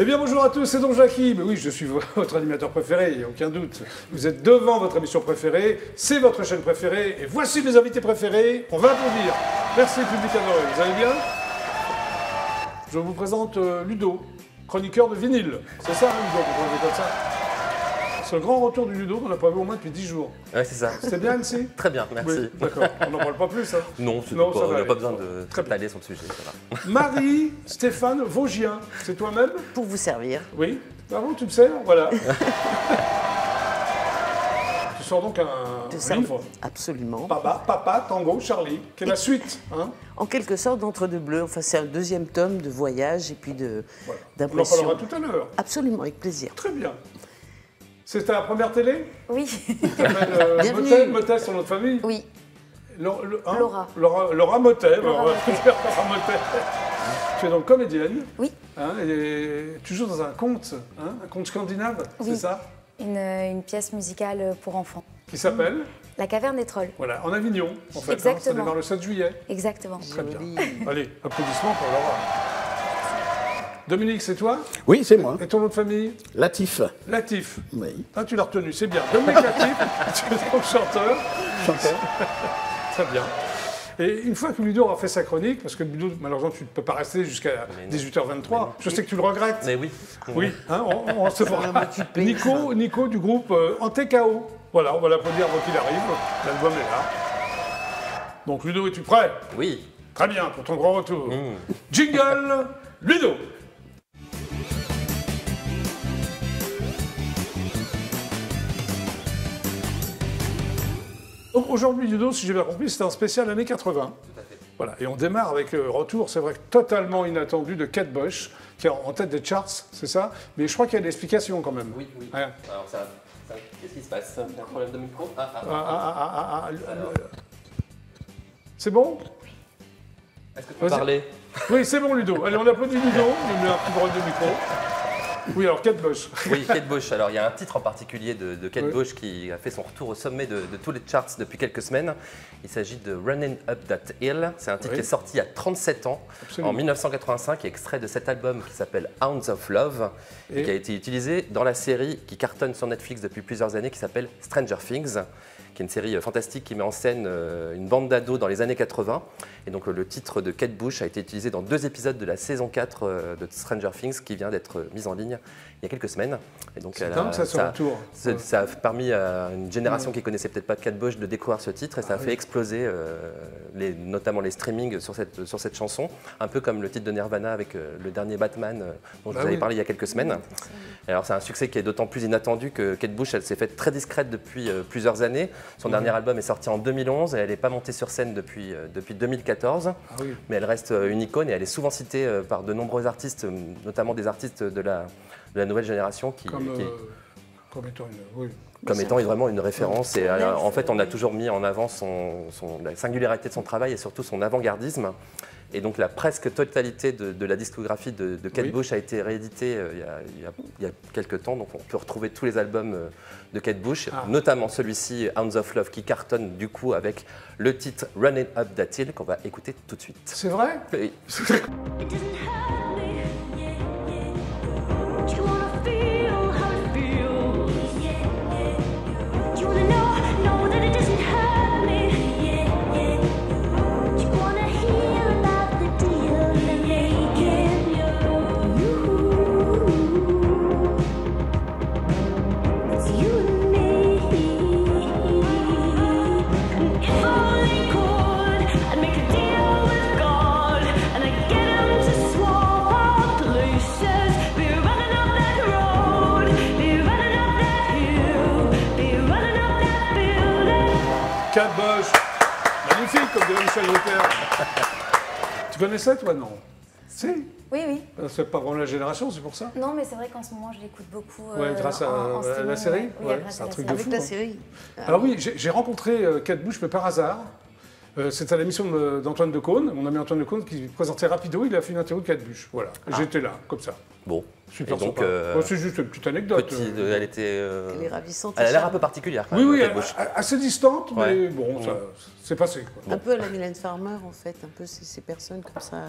Eh bien bonjour à tous, c'est donc Jackie. Mais oui, je suis votre animateur préféré, il n'y a aucun doute. Vous êtes devant votre émission préférée, c'est votre chaîne préférée, et voici mes invités préférés. On va applaudir. Merci public adoré, vous allez bien? Je vous présente Ludo, chroniqueur de vinyle. C'est ça, hein, Ludo, vous trouvez comme ça? C'est le grand retour du Ludo qu'on n'a pas vu au moins depuis 10 jours. Oui, c'est ça. C'était bien, Annecy? Très bien, merci. Oui, d'accord, on n'en parle pas plus, hein? Non, il n'y a pas besoin de s'étaler sur le sujet, ça va. Marie-Stéphane Vaugien, c'est toi-même? Pour vous servir. Oui. Ah bon, tu me sers? Voilà. Tu sors donc un livre. Absolument. Papa, Tango, Charlie, qui est la suite. Hein? En quelque sorte d'entre deux bleus. Enfin, c'est un deuxième tome de voyage et puis d'impression. On en parlera tout à l'heure. Absolument, avec plaisir. Très bien. C'est ta première télé? Oui. Tu t'appelles Motet, son nom de famille? Oui. Laura. Laura Motet. On va dire Laura Motet. Tu es donc comédienne. Oui. Hein, et tu joues dans un conte, hein, un conte scandinave, oui. C'est ça? Une pièce musicale pour enfants. Qui s'appelle? La caverne des trolls. Voilà, en Avignon, en fait. Exactement. Hein, ça démarre le 7 juillet. Exactement. Très bien. Allez, applaudissements pour Laura. Dominique, c'est toi? Oui, c'est moi. Et ton nom de famille? Latif. Latif. Oui. Ah, tu l'as retenu, c'est bien. Dominique Latif, tu es donc chanteur. Chanteur. Très bien. Et une fois que Ludo aura fait sa chronique, parce que Ludo, malheureusement, tu ne peux pas rester jusqu'à 18h23, je sais que tu le regrettes. Mais oui. Oui, hein, on se fera. Nico du groupe Antekao. Voilà, on va l'applaudir avant qu'il arrive. L'album est là. Donc Ludo, es-tu prêt? Oui. Très bien, pour ton grand retour. Jingle, Ludo. Donc aujourd'hui, Ludo, si j'ai bien compris, c'est un spécial années 80. Tout à fait. Voilà, et on démarre avec le retour, c'est vrai, totalement inattendu de Kate Bush, qui est en tête des charts, c'est ça? Mais je crois qu'il y a des explications quand même. Oui. Ouais. Alors qu'est-ce qui se passe? Un problème de micro? C'est bon? Est-ce que tu peux parler? Oui, c'est bon, Ludo. Allez, on applaudit Ludo, on met un petit rôle de micro. Oui, alors Kate Bush. Oui, Kate Bush. Alors il y a un titre en particulier de Kate Bush qui a fait son retour au sommet de tous les charts depuis quelques semaines. Il s'agit de Running Up That Hill. C'est un titre qui est sorti il y a 37 ans, en 1985, extrait de cet album qui s'appelle Hounds of Love, et qui a été utilisé dans la série qui cartonne sur Netflix depuis plusieurs années, qui s'appelle Stranger Things, qui est une série fantastique qui met en scène une bande d'ados dans les années 80. Et donc le titre de Kate Bush a été utilisé dans 2 épisodes de la saison 4 de Stranger Things qui vient d'être mise en ligne il y a quelques semaines. Et donc c'est dingue, ça a permis à une génération qui connaissait peut-être pas Kate Bush de découvrir ce titre, et ça a fait exploser notamment les streamings sur cette chanson, un peu comme le titre de Nirvana avec le dernier Batman dont je vous avais parlé il y a quelques semaines. Et alors c'est un succès qui est d'autant plus inattendu que Kate Bush, elle s'est faite très discrète depuis plusieurs années. Son dernier album est sorti en 2011 et elle n'est pas montée sur scène depuis 2014. Mais elle reste une icône et elle est souvent citée par de nombreux artistes, notamment des artistes de la nouvelle génération comme étant vraiment une référence. Et en fait, on a toujours mis en avant la singularité de son travail et surtout son avant-gardisme. Et donc la presque totalité de la discographie de Kate Bush a été rééditée il y a quelques temps. Donc on peut retrouver tous les albums de Kate Bush, notamment celui-ci, Hounds of Love, qui cartonne du coup avec le titre Running Up That Hill, qu'on va écouter tout de suite. C'est vrai? Oui. Kate Bush, magnifique comme dirait Michel Drucker. Tu connaissais toi, non? Si. Oui. C'est pas vraiment la génération, c'est pour ça? Non, mais c'est vrai qu'en ce moment, je l'écoute beaucoup. Grâce à la série? Oui, grâce c'est à un la truc série. de fou. Avec la série. Alors oui, j'ai rencontré Kate Bush, mais par hasard. C'était à l'émission d'Antoine Decaune, mon ami Antoine Decaune, qui présentait Rapido, il a fait une interview de Catuche. Voilà, j'étais là, comme ça. Bon. Super et donc, c'est juste une petite anecdote. Elle était. Elle est ravissante. Elle a l'air un peu particulière. Quand Oui, même, oui, assez distante, mais bon, ça c'est passé. Quoi. Un peu à la Mylène Farmer, en fait, un peu ces personnes comme ça.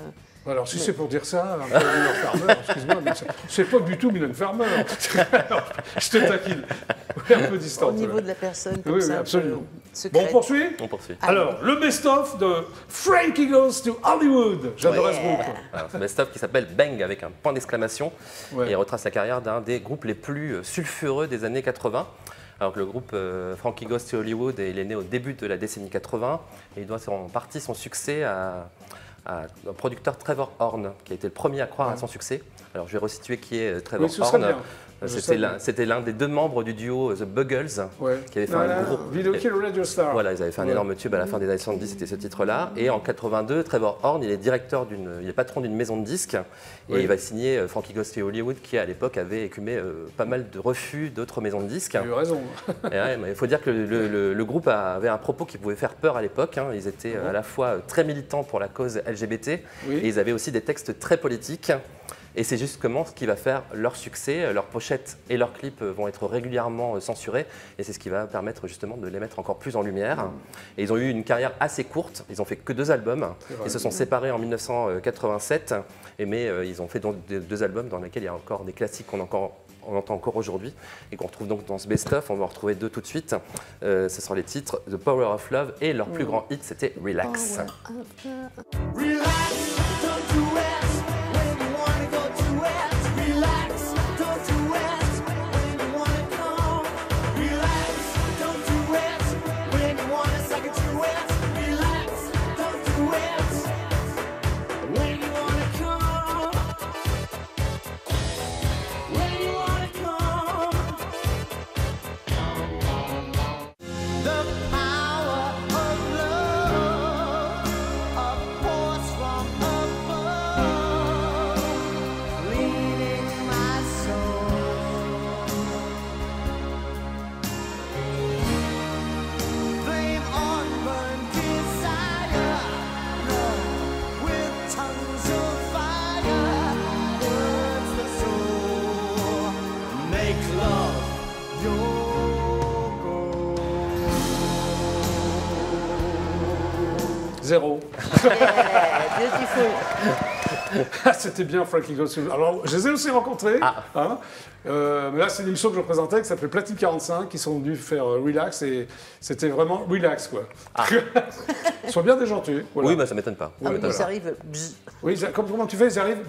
Alors, si c'est pour dire ça, un peu Mylène Farmer, excuse-moi, mais c'est pas du tout Mylène Farmer. Je te taquine. Oui, un peu distante. Au niveau de la personne, comme oui, ça, oui, absolument. Secrète. Bon, on poursuit. On poursuit. Alors, le best-of de Frankie Goes to Hollywood. J'adorais ce groupe. Alors, c'est un best-of qui s'appelle Bang avec un point d'exclamation. Ouais. Et il retrace la carrière d'un des groupes les plus sulfureux des années 80. Alors que le groupe Frankie Goes to Hollywood, il est né au début de la décennie 80 et il doit en partie son succès à un producteur, Trevor Horn, qui a été le premier à croire à son succès. Alors je vais resituer qui est Trevor Horn. C'était l'un des deux membres du duo The Buggles, qui avait fait un gros... Video Kill Radio Star. Voilà, ils avaient fait un énorme tube à la fin des années 70, c'était ce titre-là. Et en 82, Trevor Horn, il est patron d'une maison de disques. Et il va signer Frankie Goes to Hollywood, qui à l'époque avait écumé pas mal de refus d'autres maisons de disques. Il a eu raison. Il faut dire que le groupe avait un propos qui pouvait faire peur à l'époque. Ils étaient à la fois très militants pour la cause LGBT, et ils avaient aussi des textes très politiques. Et c'est justement ce qui va faire leur succès. Leurs pochettes et leurs clips vont être régulièrement censurés. Et c'est ce qui va permettre justement de les mettre encore plus en lumière. Et ils ont eu une carrière assez courte. Ils ont fait que 2 albums. Ils se sont séparés en 1987. Mais ils ont fait donc 2 albums dans lesquels il y a encore des classiques qu'on entend encore aujourd'hui. Et qu'on retrouve donc dans ce best-of. On va en retrouver 2 tout de suite. Ce sont les titres The Power of Love. Et leur plus grand hit, c'était Relax. Zéro. Beautiful. C'était bien Frankie Goes to Hollywood. Alors, je les ai aussi rencontrés. Hein, mais là, c'est une émission que je présentais qui s'appelait Platine 45, qui sont venus faire Relax. Et c'était vraiment relax, quoi. Ils sont bien déjantés. Voilà. Oui, bah, ça ne m'étonne pas. Ils arrivent. Oui, comment tu fais? Ils arrivent.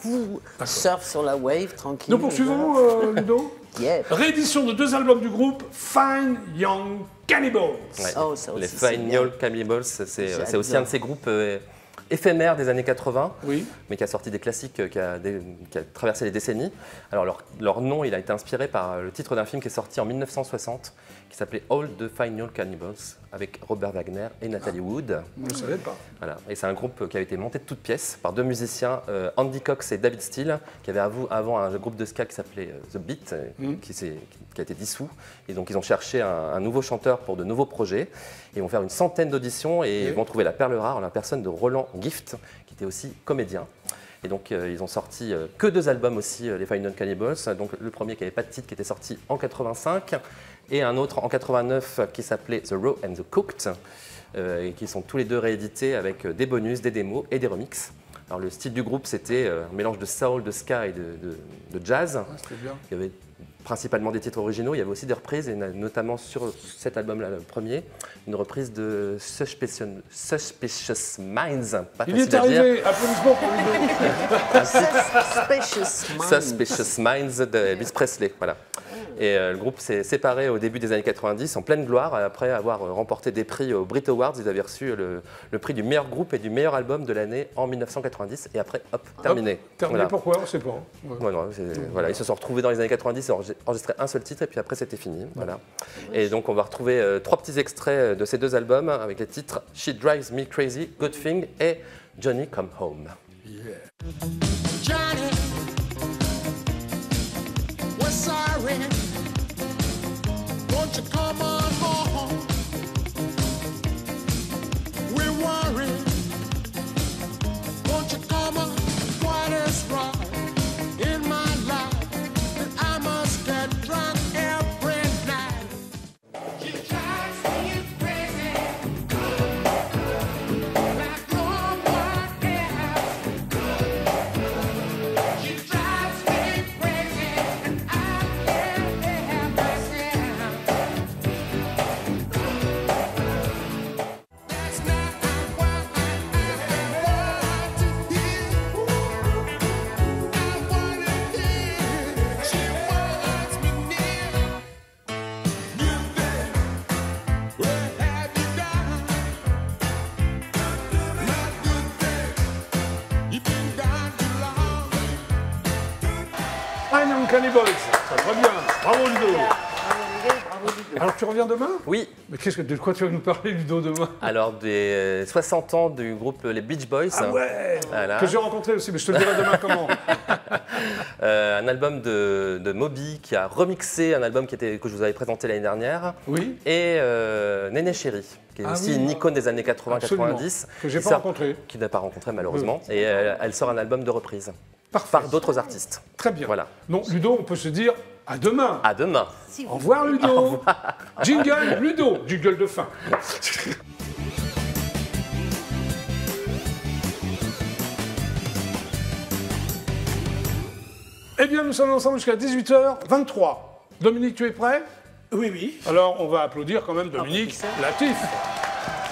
Vous surfez sur la wave, tranquille. Nous poursuivons, Ludo. Réédition de 2 albums du groupe Fine Young Cannibals. Ouais. Oh, ça aussi, les Fine Young Cannibals, c'est aussi un de ces groupes éphémère des années 80, mais qui a sorti des classiques, qui a traversé les décennies. Alors leur nom, il a été inspiré par le titre d'un film qui est sorti en 1960, qui s'appelait All the Fine Young Cannibals, avec Robert Wagner et Natalie Wood. Je ne savais pas. Voilà. Et c'est un groupe qui a été monté de toutes pièces par 2 musiciens, Andy Cox et David Steele, qui avaient avant un groupe de ska qui s'appelait The Beat, qui a été dissous. Et donc ils ont cherché un nouveau chanteur pour de nouveaux projets. Ils vont faire une centaine d'auditions et ils vont trouver la perle rare en la personne de Roland Gift, qui était aussi comédien. Et donc ils ont sorti que 2 albums aussi, les Fine Young Cannibals. Donc le premier qui n'avait pas de titre, qui était sorti en 85, et un autre en 89 qui s'appelait The Raw and the Cooked, et qui sont tous les 2 réédités avec des bonus, des démos et des remixes. Alors le style du groupe, c'était un mélange de soul, de ska et de jazz. C'était bien. Il y avait principalement des titres originaux, il y avait aussi des reprises, et notamment sur cet album-là, le premier, une reprise de Suspicious Minds. Il est arrivé, applaudissements pour Ludo. Suspicious Minds de Elvis Presley, voilà. Et le groupe s'est séparé au début des années 90 en pleine gloire, après avoir remporté des prix aux Brit Awards. Ils avaient reçu le prix du meilleur groupe et du meilleur album de l'année en 1990, et après, hop, terminé. Terminé, voilà. Pourquoi? On ne sait pas. Voilà, ils se sont retrouvés dans les années 90, ils ont enregistré un seul titre, et puis après c'était fini. Voilà. Et donc on va retrouver 3 petits extraits de ces 2 albums avec les titres She Drives Me Crazy, Good Thing et Johnny Come Home. Yeah. Johnny, we're sorry. Won't you come on home? Cannibals. Ça va bien. Bravo Ludo. Bravo, Ludo. Alors tu reviens demain? Oui, Mais de quoi tu vas nous parler Ludo demain? alors des 60 ans du groupe les Beach Boys. Ah ouais. Voilà. Que j'ai rencontré aussi, mais je te le dirai demain comment. Un album de Moby qui a remixé un album que je vous avais présenté l'année dernière. Oui. Et Néné Chéri, qui est aussi une icône des années 80-90. Que j'ai pas rencontré. Qui n'a pas rencontré malheureusement. Et elle sort un album de reprise. Parfait. Par d'autres artistes. Très bien. Voilà. Non, Ludo, on peut se dire à demain. À demain. Au revoir Ludo. Jingle Ludo, jingle de fin. Eh bien, nous sommes ensemble jusqu'à 18h23. Dominique, tu es prêt? Oui, oui. Alors, on va applaudir quand même Dominique Latif.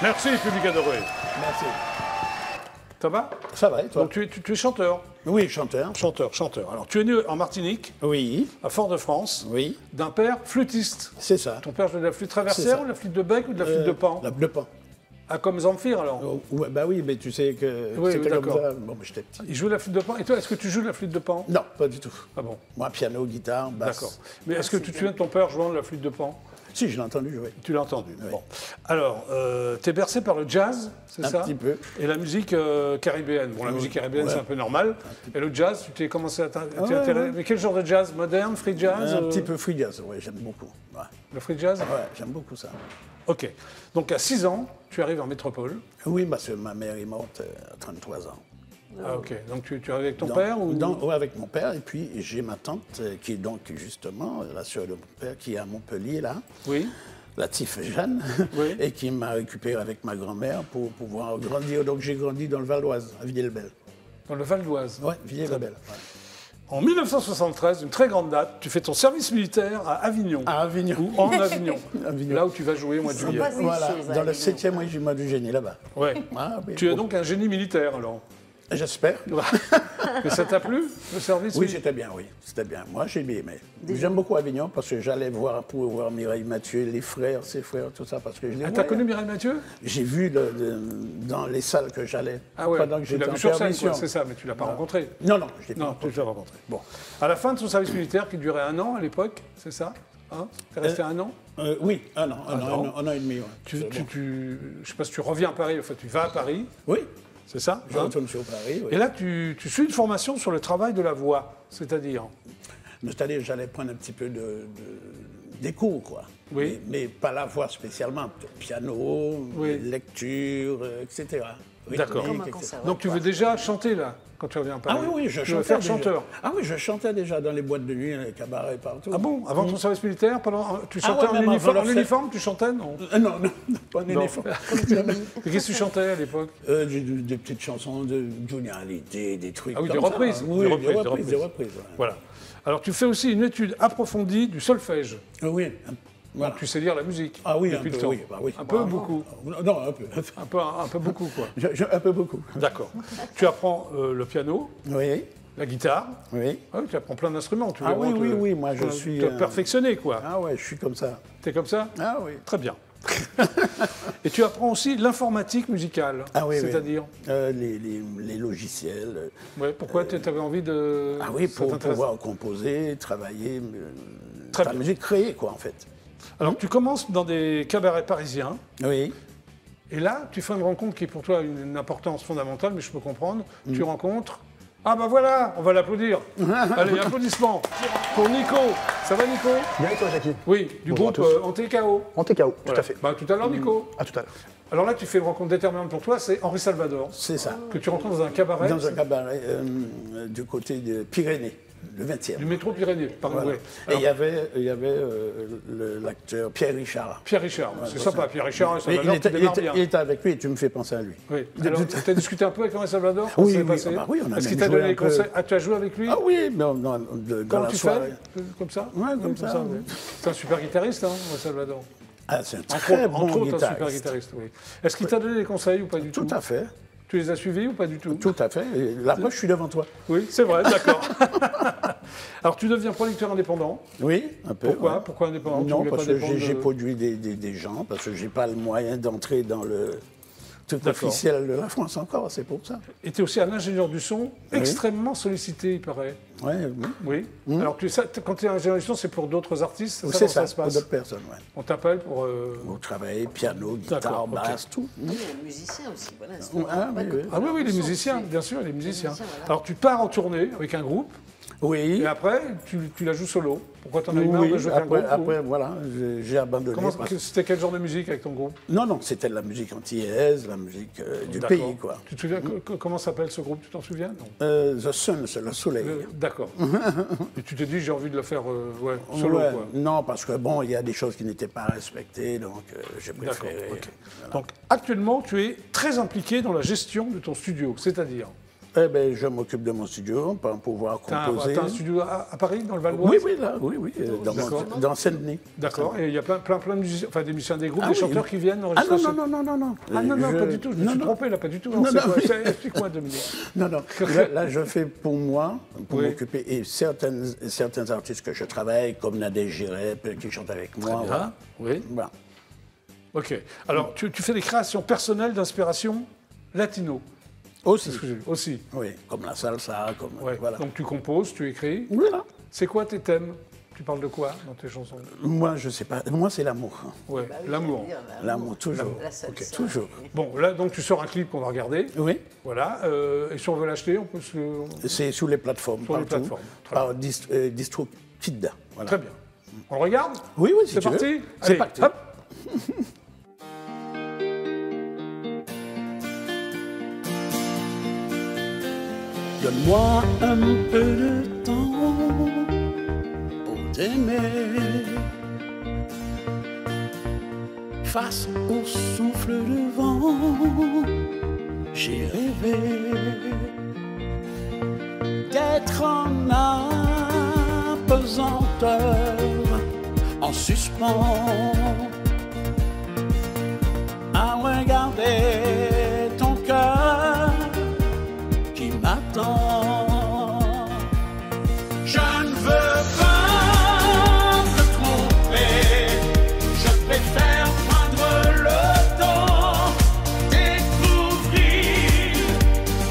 Merci, public adoré. Merci. Ça va? Ça va, et toi? Donc, tu es chanteur. Oui, chanteur. Chanteur. Alors, tu es né en Martinique, Oui, à Fort-de-France, oui, d'un père flûtiste. c'est ça. Ton père jouait de la flûte C'est traversière ça. ou de la flûte de bec ou de la flûte de pan? Le pan. Ah, comme Zamfir alors? Oh, ouais, bah oui, mais tu sais que Oui, c'était comme d'accord. ça. Bon, mais j'étais petit. Il joue de la flûte de pan. Et toi, est-ce que tu joues de la flûte de pan? Non, pas du tout. Ah bon, Moi, piano, guitare, basse. d'accord. Mais est-ce que tu te souviens de ton père jouant de la flûte de pan? Si, je l'ai entendu jouer. Tu l'as entendu. Oui. Bon. Alors, tu es bercé par le jazz, c'est Un ça? petit peu. Et la musique caribéenne. Bon, la Oui. musique caribéenne, Ouais. c'est un peu normal. Et le jazz, tu t'es commencé à ouais, t'intéresser. Mais quel genre de jazz? Moderne, free jazz? Un petit peu free jazz, oui, j'aime beaucoup. Ouais, Le free jazz? ouais j'aime beaucoup ça. Ok. Donc, à 6 ans, tu arrives en métropole. Oui, parce que ma mère est morte à 33 ans. Ah, ok. Donc, tu arrives avec ton Donc, père ou... ouais, avec mon père. Et puis, j'ai ma tante, qui est donc justement la sœur de mon père, qui est à Montpellier, là. Oui. Latif Jeanne, Oui. et qui m'a récupéré avec ma grand-mère pour pouvoir grandir. Donc j'ai grandi dans le Val d'Oise, à Villiers-le-Bel. Dans le Val d'Oise. Ouais, Villiers-le-Bel. Ouais. En 1973, une très grande date, tu fais ton service militaire à Avignon. À Avignon. Ou en Avignon. Avignon. Là où tu vas jouer au mois de juillet. pas- Voilà, choses à dans le Avignon. 7e régiment du génie, là-bas. Ouais. Ah, oui, Tu es bon. donc un génie militaire alors. J'espère. Mais ça t'a plu, le service? Oui, c'était bien, oui. C'était bien. Moi, j'ai bien aimé. J'aime beaucoup Avignon parce que j'allais pour voir Mireille Mathieu, les frères, ses frères, tout ça, parce que je les Ah, t'as voyais. connu Mireille Mathieu? J'ai vu dans les salles que j'allais Ah ouais, pendant que tu j'étais l'as en vu sur scène, permission. quoi, c'est ça, mais tu l'as pas rencontré. Non, non, je l'ai pas Non, rencontré. tu l'as rencontré. Bon. À la fin de ton service militaire, qui durait 1 an à l'époque, c'est ça? Hein? T'es resté 1 an? Oui, un an et demi. Ouais. Je C'est bon. sais pas si tu reviens à Paris, enfin tu vas à Paris, Oui, c'est ça? je hein retourne sur Paris. Oui. Et là, tu suis une formation sur le travail de la voix, c'est-à-dire? C'est-à-dire que j'allais prendre un petit peu des cours, quoi. Oui. Mais pas la voix spécialement. Piano, Oui. lecture, etc. D'accord. Rythmique, Comme un etc. conservatoire. Donc tu veux déjà chanter là, quand tu reviens à Paris? Ah oui, je tu chantais veux faire déjà. chanteur? Ah oui, je chantais déjà dans les boîtes de nuit, dans les cabarets, partout. Ah bon? Avant ton service militaire, tu Ah chantais ouais, même avant en le uniforme? Tu chantais? Non. Non, pas en Non. uniforme. Et qu'est-ce que tu chantais à l'époque? Des petites chansons de Johnny Hallyday, des trucs Ah oui, comme des reprises. ça. Oui, des reprises, ouais. Voilà. Alors tu fais aussi une étude approfondie du solfège. Oui, voilà. Donc tu sais lire la musique. Ah oui, un depuis peu, le temps. oui. Bah oui. Un peu ou beaucoup? Non, un peu. Un peu beaucoup, quoi. Un peu beaucoup. D'accord. Tu apprends le piano, Oui, la guitare. oui. Ah oui, tu apprends plein d'instruments. Tu Ah veux oui, vraiment oui, moi je suis... te perfectionner, quoi. Ah ouais, je suis comme ça. T'es comme ça? Ah oui. Très bien. Et tu apprends aussi l'informatique musicale. Ah oui, oui. C'est-à-dire? Les logiciels. Ouais, pourquoi tu avais envie de... Ah oui, ça pour t'intéresse? pouvoir composer, travailler, Très la bien. musique créée, quoi, en fait. Alors tu commences dans des cabarets parisiens. Oui. Et là, tu fais une rencontre qui est pour toi une importance fondamentale, mais je peux comprendre. Mm. Tu rencontres... Ah ben voilà, on va l'applaudir. Allez, applaudissements pour Nico. Ça va Nico? Bien et toi, Jackie? Oui, du Bonjour groupe à tous. Anti-KO. En TKO, tout Voilà. à fait. Bah, tout à l'heure Nico. À tout à l'heure. Alors là, tu fais une rencontre déterminante pour toi, c'est Henri Salvador, C'est ça. que tu rencontres dans un cabaret Dans un cabaret du côté de Pyrénées, le 20e. du métro Pyrénées. Pardon, Voilà. ouais. Et Alors, il y avait l'acteur Pierre Richard. Pierre Richard, c'est Ouais, sympa, Pierre Richard, Mais Salvador, tu démarres bien. il était avec lui et tu me fais penser à lui. Oui. Alors, tu as discuté un peu avec Henri Salvador? Comment Oui, ça s'est oui, passé? ah bah oui, on a Est-ce qu'il même t'a donné joué des un peu. conseils? Ah, tu as joué avec lui? Ah oui, mais dans Comment la tu soirée. fais? Comme ça? Ouais, comme ça, oui. oui. C'est un super guitariste, hein, Henri Salvador. Ah, c'est un Entre très autres, bon un super guitariste. guitariste, oui. Est-ce qu'il t'a donné des conseils ou pas du tout? Tout à fait. Tu les as suivis ou pas du tout? Tout à fait. Et là, moi, je suis devant toi. Oui, c'est vrai, d'accord. Alors, tu deviens producteur indépendant. Oui, un peu. Pourquoi? ouais. Pourquoi indépendant? Tu Non, voulais parce pas que dépendre j'ai de- produit des gens, parce que j'ai pas le moyen d'entrer dans le truc officiel de la France encore, c'est pour ça. Et tu es aussi un ingénieur du son extrêmement sollicité, il paraît. Oui. Alors quand tu es ingénieur du son, c'est pour d'autres artistes, c'est ça, ça se passe pour d'autres personnes, On t'appelle pour... Pour travailler, piano, guitare, basse, tout. Il y a les musiciens aussi, voilà. Oui, les musiciens, bien sûr, les musiciens. Voilà. Alors tu pars en tournée avec un groupe. Oui. Et après, tu la joues solo. Pourquoi t'en as eu marre de jouer avec un groupe? Après, voilà, j'ai abandonné. C'était quel genre de musique avec ton groupe? Non, c'était la musique antillaise, la musique du pays, quoi. Tu te souviens, comment s'appelle ce groupe? Tu t'en souviens? The Sun, c'est le soleil. D'accord. Et tu t'es dit, j'ai envie de le faire solo, quoi. Non, parce que bon, il y a des choses qui n'étaient pas respectées, donc j'ai préféré. Voilà. Donc, actuellement, tu es très impliqué dans la gestion de ton studio, c'est-à-dire? Eh bien, je m'occupe de mon studio pour pouvoir composer. Tu as un studio à Paris, dans le Val-d'Oise? Oui, dans Saint-Denis. D'accord. Et il y a plein de musiciens, enfin des musiciens des groupes, des chanteurs qui viennent enregistrer. Non. Ah non, pas du tout. Je me suis trompé là, pas du tout. Explique-moi, Dominique. Non. Là, je fais pour moi, pour m'occuper, et certains artistes que je travaille, comme Nadège Girep, qui chantent avec moi. Voilà. Oui. Voilà. Ok. Alors, tu fais des créations personnelles d'inspiration latino. Aussi. Oui, comme la salsa, comme voilà. Donc tu composes, tu écris. Voilà. C'est quoi tes thèmes? Tu parles de quoi dans tes chansons? Moi, je sais pas. Moi, c'est l'amour. Ouais, l'amour. L'amour, toujours. Toujours. Bon, là, donc tu sors un clip qu'on va regarder. Oui. Voilà. Et si on veut l'acheter, on peut se... C'est sur les plateformes. Sur les plateformes. Par DistroKid. Voilà. Très bien. On le regarde? Oui, si c'est tu parti. veux. C'est parti. Hop. Donne-moi un peu de temps pour t'aimer. Face au souffle de vent, j'ai rêvé d'être en apesanteur, en suspens, à regarder ton cœur qui m'attend. Je ne veux pas te tromper, je préfère prendre le temps, découvrir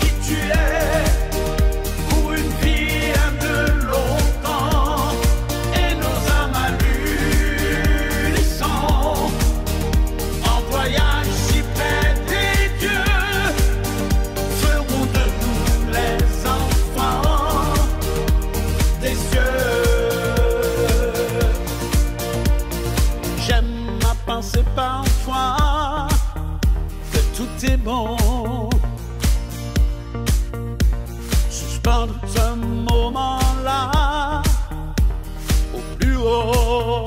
qui tu es pour une vie de longtemps, et nos âmes allunissant en voyage si près des dieux feront de nous les enfants des cieux. J'aime à penser parfois que tout est bon. Suspendre ce moment-là au plus haut.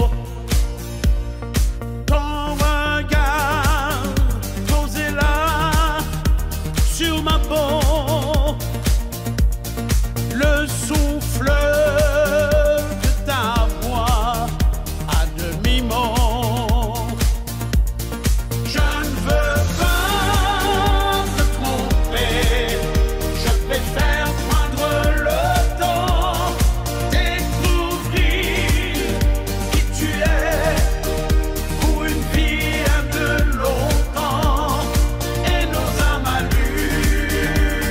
Ton regard posé là sur ma peau, le souffle de ta voix à demi-mot. Je ne veux pas te tromper, je préfère prendre le temps, découvrir qui tu es pour une vie de longtemps, et nos âmes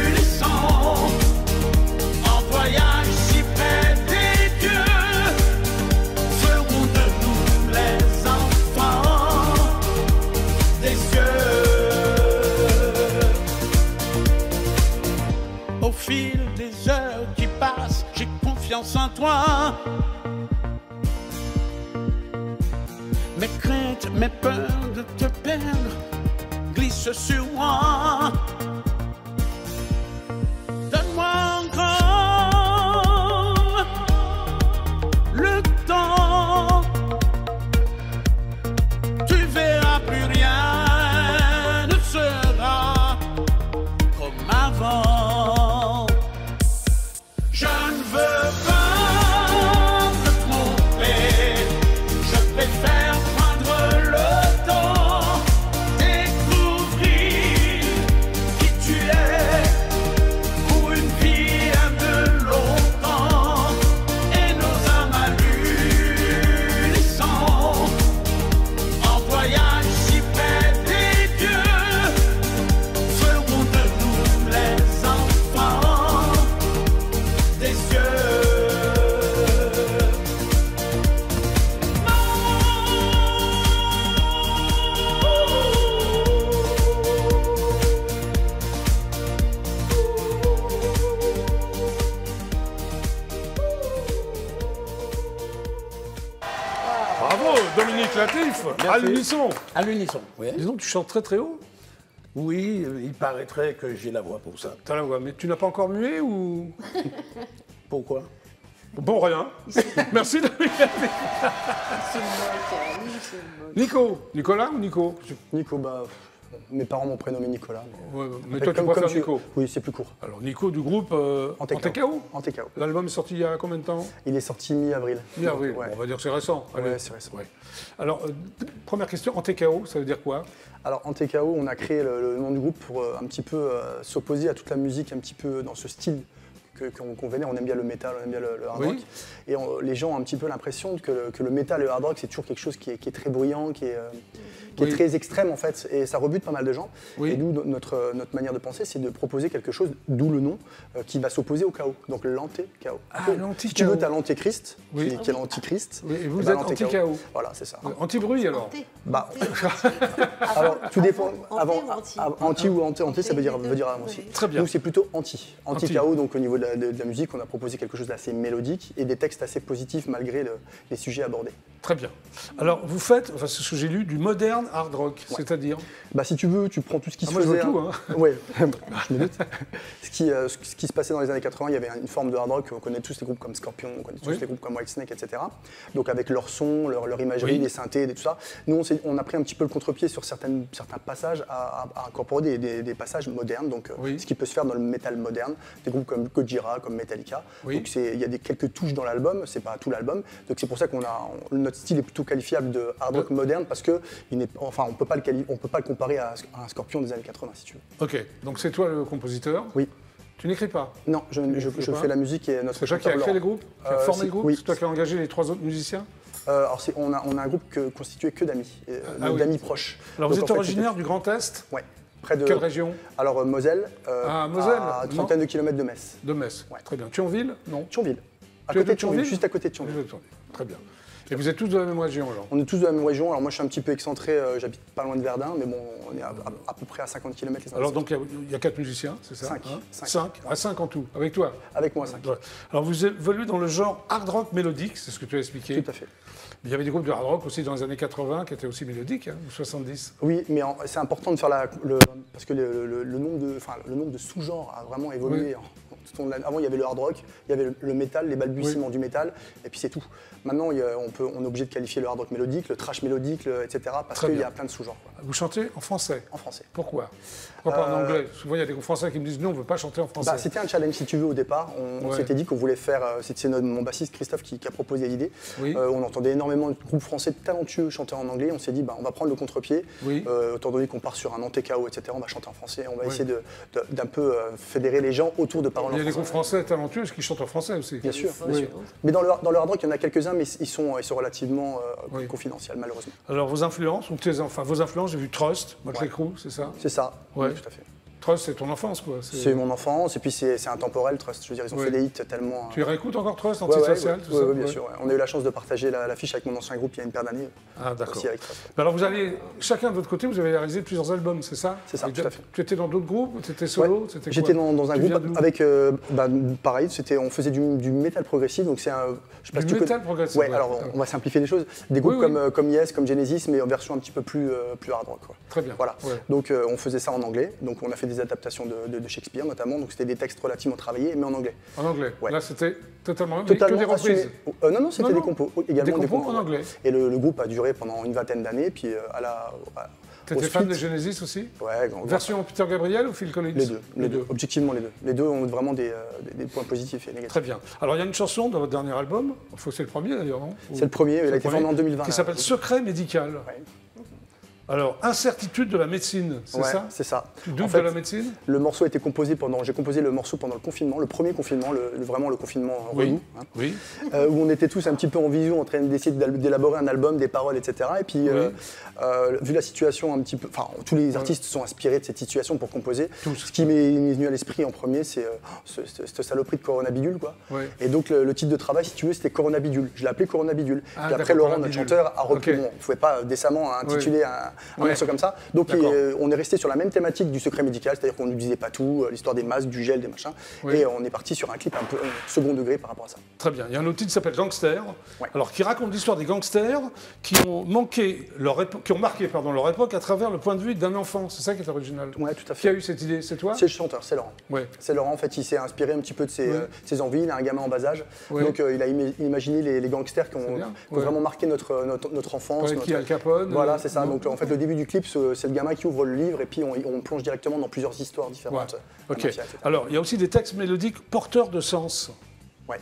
allunissant en voyage si près des dieux feront de nous les enfants des cieux. Au fil des heures qui passent, j'ai confiance en toi. Mes craintes, mes peurs de te perdre glissent sur moi. Donne-moi encore le temps. Tu verras, plus rien ne sera comme avant. Je ne veux pas te tromper, je préfère prendre le temps, découvrir qui tu créatif, à Merci. l'unisson. À l'unisson, oui. Dis donc, tu chantes très très haut. Oui, il paraîtrait que j'ai la voix pour ça. T'as la voix, mais tu n'as pas encore mué ou... Pourquoi? Bon, rien. Merci de Nico. Nicolas ou Nico? Nico, mes parents m'ont prénommé Nicolas. Ouais, mais toi, tu préfères Nico. Oui, c'est plus court. Alors, Nico du groupe Antekao. Antekao. L'album est sorti il y a combien de temps? Il est sorti mi-avril. Mi-avril. Ouais. Bon, on va dire que c'est récent. Allez. Ouais, c'est récent. Ouais. Alors, première question, Antekao, ça veut dire quoi? Alors, Antekao, on a créé le nom du groupe pour un petit peu s'opposer à toute la musique un petit peu dans ce style qu'on venait. On aime bien le métal, on aime bien le hard rock. Et les gens ont un petit peu l'impression que le métal et le hard rock, c'est toujours quelque chose qui est très bruyant, qui est très extrême en fait, et ça rebute pas mal de gens. Et nous, notre manière de penser, c'est de proposer quelque chose, d'où le nom, qui va s'opposer au chaos, donc l'anté-chaos. Si tu veux, tu as l'antéchrist, qui est l'antichrist. Et vous êtes anti-chaos. Voilà, c'est ça. Anti-bruit alors? Alors, tout dépend. Anti ou anti, ça veut dire aussi. Très bien. Nous, c'est plutôt anti-chaos, donc au niveau de la musique, on a proposé quelque chose d'assez mélodique et des textes assez positifs malgré les sujets abordés. Très bien. Alors, vous faites, enfin, c'est ce que j'ai lu, du moderne hard rock, c'est-à-dire? Si tu veux, tu prends tout ce qui se moi, faisait. Je veux tout, hein. Oui, je me doute. Ce qui se passait dans les années 80, il y avait une forme de hard rock. On connaît tous les groupes comme Scorpion, on connaît tous les groupes comme Whitesnake, etc. Donc avec leur son, leur imagerie, les synthés, tout ça. Nous, on a pris un petit peu le contre-pied sur certains passages à incorporer des passages modernes. Donc ce qui peut se faire dans le métal moderne, des groupes comme Gojira, comme Metallica. Donc il y a quelques touches dans l'album, c'est pas tout l'album. Donc c'est pour ça notre style est plutôt qualifiable de hard rock moderne parce que on peut pas le comparer à un Scorpion des années 80 si tu veux. Ok, donc c'est toi le compositeur? Oui. Tu n'écris pas? Non, je fais la musique et notre C'est toi qui as créé les groupes? Qui a formé le groupe? Oui. C'est toi qui as engagé les 3 autres musiciens? Alors on a un groupe constitué que d'amis, d'amis proches. Alors vous êtes originaire du Grand Est? Oui. Près de... Quelle région? Alors Moselle, Moselle, à une trentaine de kilomètres de Metz. De Metz, très bien. Thionville? Non. Thionville. À côté de Thionville, juste à côté de Thionville. Très bien. Et vous êtes tous de la même région alors? On est tous de la même région. Alors moi je suis un petit peu excentré, j'habite pas loin de Verdun, mais bon, on est à peu près à 50 km les uns. Alors donc il y a 4 musiciens, c'est ça? 5. 5 en tout, avec toi? Avec moi 5. Alors vous évoluez dans le genre hard rock mélodique, c'est ce que tu as expliqué? Tout à fait. Il y avait des groupes de hard rock aussi dans les années 80 qui étaient aussi mélodiques, ou 70. Oui, mais c'est important de faire parce que le nombre de sous-genres a vraiment évolué. Avant, il y avait le hard rock, il y avait le métal, les balbutiements du métal, et puis c'est tout. Maintenant, on est obligé de qualifier le hard rock mélodique, le thrash mélodique, etc. parce qu'il y a plein de sous-genres. Vous chantez en français? En français. Pourquoi? Pourquoi pas en anglais? Souvent, il y a des groupes français qui me disent non, on ne veut pas chanter en français. C'était un challenge, si tu veux, au départ. On s'était dit qu'on voulait faire. C'est mon bassiste Christophe qui a proposé l'idée. On entendait énormément de groupes français talentueux chanter en anglais. On s'est dit, on va prendre le contre-pied. Étant donné qu'on part sur un anté-chaos, etc., on va chanter en français. On va essayer d'un peu fédérer les gens autour de paroles en français. Il y a des groupes français talentueux qui chantent en français aussi. Bien sûr. Mais dans le hard rock, il y en a quelques-uns, mais ils sont relativement confidentiels, malheureusement. Alors, vos influences, j'ai vu Trust, Motley Crue, c'est ça? C'est ça, oui, tout à fait. Trust, c'est ton enfance, quoi. C'est mon enfance, et puis c'est intemporel, Trust. Je veux dire, ils ont fait des hits tellement... Tu réécoutes encore Trust, Antisocial, tout ça? Oui, bien sûr. On a eu la chance de partager l'affiche avec mon ancien groupe il y a une paire d'années. Ah, d'accord. Aussi avec Trust. Alors, chacun de votre côté, vous avez réalisé plusieurs albums, c'est ça? C'est ça, tout à fait. Tu étais dans d'autres groupes? Tu étais solo? J'étais dans un groupe avec... pareil, on faisait du métal progressif, donc c'est un... Du métal progressif? Ouais, alors on va simplifier les choses. Des groupes comme Yes, comme Genesis, mais en version un petit peu plus hard rock. Très bien. Voilà. Donc on faisait ça en anglais, donc on a fait des adaptations de Shakespeare notamment, donc c'était des textes relativement travaillés, mais en anglais. En anglais. Là, c'était totalement que des reprises. Non, c'était des compos, également des compos en anglais. Et le groupe a duré pendant une vingtaine d'années, puis T'étais fan de Genesis aussi? Ouais. Version Peter Gabriel ou Phil Collins? Les deux. Objectivement les deux. Les deux ont vraiment des points positifs et négatifs. Très bien. Alors il y a une chanson dans votre dernier album, c'est le premier d'ailleurs, non? C'est le premier, il a été formé en 2020. Qui s'appelle Secret médical. Ouais. Alors, incertitude de la médecine, c'est ça? C'est ça. Tu doutes de la médecine? Le morceau a été composé j'ai composé le morceau pendant le confinement, le premier confinement, vraiment le confinement relou, où on était tous un petit peu en vision en train d'essayer d'élaborer un album, des paroles, etc. Et puis, vu la situation un petit peu, tous les artistes sont inspirés de cette situation pour composer. Ce qui m'est venu à l'esprit en premier, c'est cette saloperie de Coronabidule, quoi. Et donc, le titre de travail, si tu veux, c'était Coronabidule. Je l'ai appelé Coronabidule. Puis après, Laurent, notre chanteur, a repris. On ne pouvait pas décemment intituler un monstre comme ça. Donc on est resté sur la même thématique du secret médical, c'est-à-dire qu'on n'utilisait pas tout, l'histoire des masques, du gel, des machins. Oui. Et on est parti sur un clip un peu second degré par rapport à ça. Très bien. Il y a un autre titre qui s'appelle Gangster, alors qui raconte l'histoire des gangsters qui ont marqué leur époque à travers le point de vue d'un enfant. C'est ça qui est original. Ouais, tout à Qui fait. a eu cette idée? C'est toi? C'est le chanteur, c'est Laurent. Ouais. C'est Laurent, en fait, il s'est inspiré un petit peu de ses envies. Il a un gamin en bas âge. Ouais. Donc il a imaginé les gangsters qui ont bien. vraiment marqué notre enfance. Ouais, qui Al Capone. Voilà, c'est ça. Donc en fait, le début du clip, c'est le gamin qui ouvre le livre et puis on plonge directement dans plusieurs histoires différentes. Ouais. Ok. Alors, il y a aussi des textes mélodiques porteurs de sens. Ouais.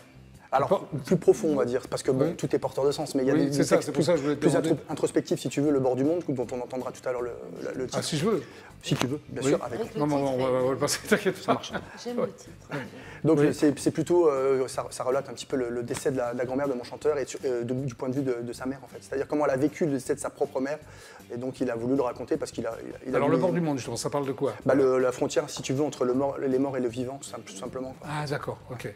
Alors, plus profond, on va dire, parce que bon, tout est porteur de sens, mais il y a des textes c'est pour ça que je voulais te plus demander. introspectifs, si tu veux, Le bord du monde, dont on entendra tout à l'heure le titre. Ah, si je veux. Si tu veux, bien sûr, avec. Non, on va le passer, t'inquiète pas. J'aime le titre. Donc c'est plutôt, ça relate un petit peu le décès de la grand-mère de mon chanteur et du point de vue de sa mère, en fait. C'est-à-dire comment elle a vécu le décès de sa propre mère, et donc il a voulu le raconter parce qu'il a... Alors, Le bord du monde, justement, ça parle de quoi? La frontière, si tu veux, entre les morts et le vivant, tout simplement. Quoi. Ah, d'accord, ok.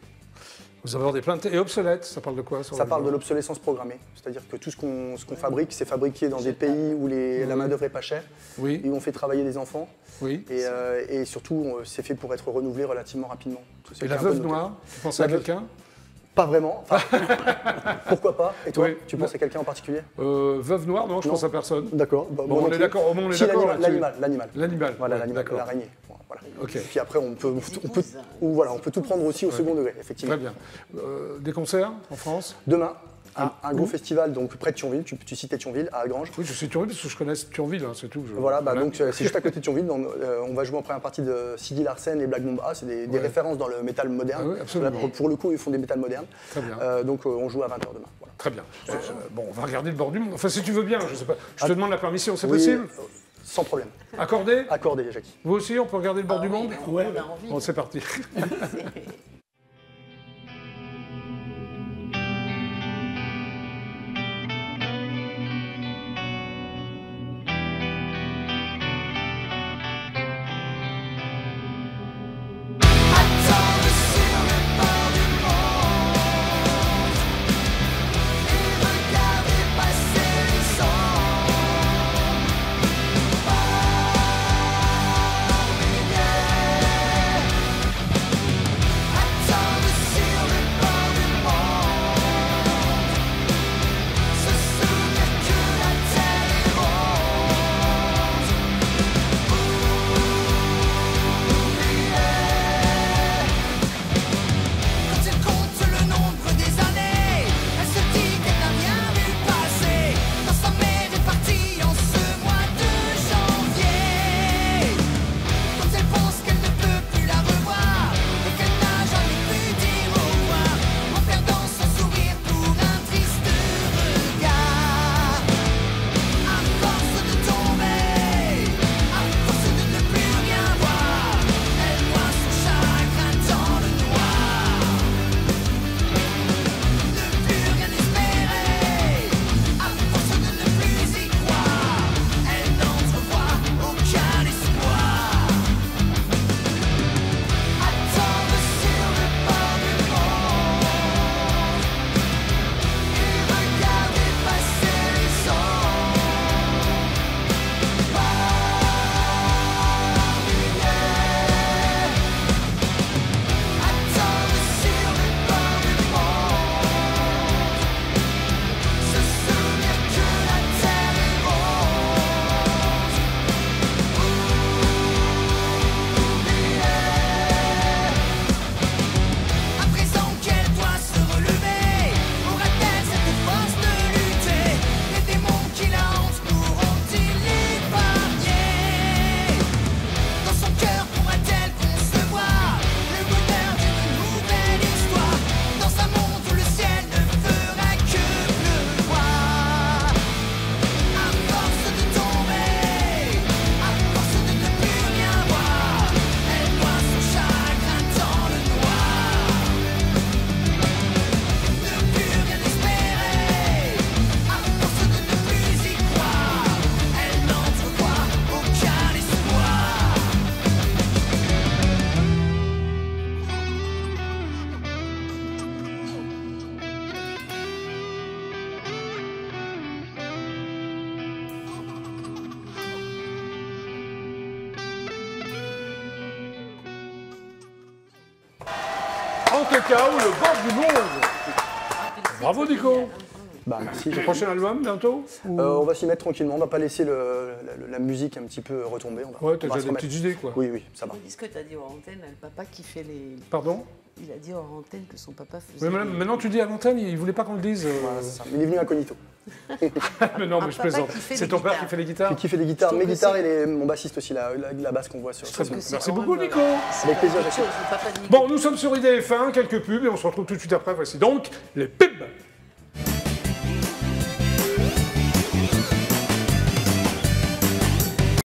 Vous abordez plein de... Et obsolète, ça parle de quoi? Ça parle de l'obsolescence programmée, c'est-à-dire que tout ce qu'on fabrique, c'est fabriqué dans des pays où la main-d'œuvre est pas chère, oui. où on fait travailler des enfants, oui. et surtout, c'est fait pour être renouvelé relativement rapidement. Et la veuve noire, tu penses à quelqu'un? Pas vraiment. Enfin, pourquoi pas? Et toi, Oui. tu penses à quelqu'un en particulier? Veuve noire, non, je pense à personne. D'accord. Bon, on est d'accord. L'animal. L'animal. Voilà, ouais, l'animal, d'accord. l'araignée. Voilà. Ok. Et puis après, on peut tout prendre aussi au second degré, effectivement. Très bien. Des concerts en France? Demain, un gros festival donc près de Thionville, tu citais Thionville, à Algrange. Oui, je suis Thionville parce que je connais Thionville, hein, c'est tout. Voilà, donc c'est juste à côté de Thionville. On va jouer en première partie de Sidi Larsen et Black Bomba. C'est des références dans le métal moderne. Ah oui, absolument. Pour le coup, ils font des métal modernes. Très bien. Donc on joue à 20h demain. Voilà. Très bien. Bon, on va regarder Le bord du monde. Enfin, si tu veux bien, je sais pas. Je te demande la permission, c'est Oui, possible? Sans problème. Accordé? Accordé, Jackie. Vous aussi, on peut regarder Le bord du monde? On a envie. Bon, c'est parti. I En tout cas, le bord du monde. Bravo Nico. Bah, merci. Le prochain album bientôt ou... On va s'y mettre tranquillement, on va pas laisser la musique un petit peu retomber. Ouais, t'as déjà des petites idées quoi. Oui, ça va. Est-ce que tu as dit hors antenne, le papa qui fait les... Pardon? Il a dit hors antenne que son papa faisait... Oui, maintenant tu dis à l'antenne, il voulait pas qu'on le dise. Voilà, c'est ça. Il est venu incognito. Mais non, mais je plaisante. C'est ton père qui fait les guitares? Qui fait les guitares, mes guitares et mon bassiste aussi, la basse qu'on voit sur Très bien. Merci beaucoup Nico. Avec plaisir, Jacques. Bon, nous sommes sur IDF1, quelques pubs et on se retrouve tout de suite après. Voici donc les pubs.